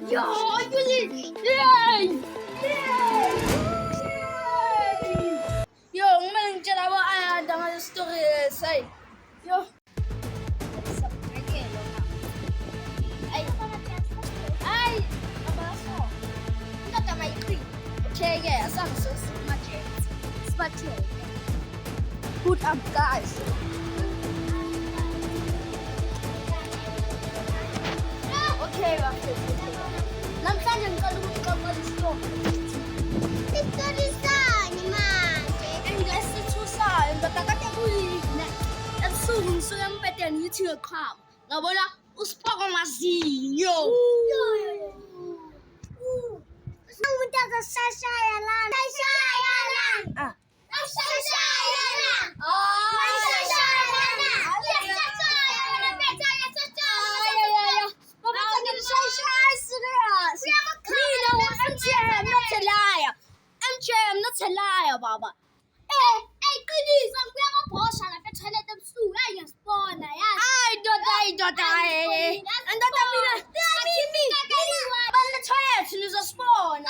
Yo, yay! Yay! Yo, ngayon dyan ako dengan story say. Yo. Ay, abaso. Hindi ka may cream. Okay, yeah, some so smart. Put up, guys. Okay, namhlanje ngicela ukuthi engesithusayo ndoda kade kuyini ebusuku ngisuke embedeni ngithi ngiqhama ngabona uSipho mazinyo I'm not a liar, Baba. Hey, goodies, I'm going to post on the toilet of Sue. I just spawn. I don't. And that means but the toilet is a spawn.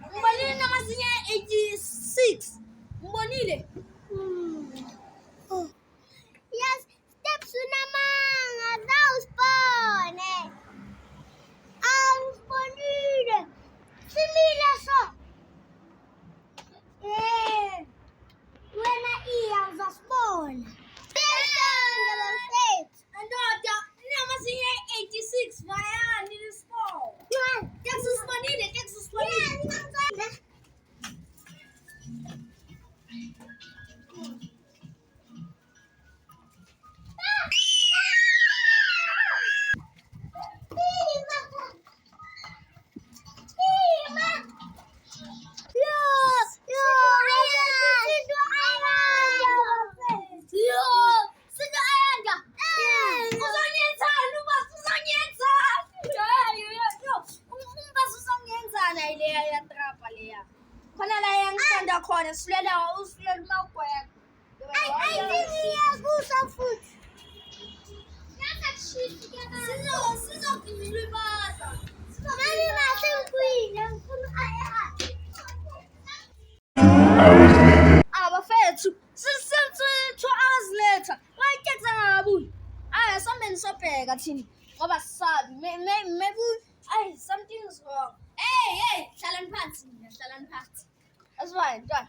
Mbonile namazinga 86. Mbonile. Yes, steps namanga zawusibone. Awusibonile. Simile so. Wena iya uzasibona. Ndoda namazinga 86 vaya nini sport. Texas Mbonile. Khona la yangithanda khona usilela mawugwema. Ngiyakusa futhi. Sizogijima ibasa. Mami masengikhulile ngifuna Abafethu 2 hours later wayeketha ngabuyi something sobheka thini ngoba sisabi maybe something is wrong. Hey hlalani phansi. That's fine, done.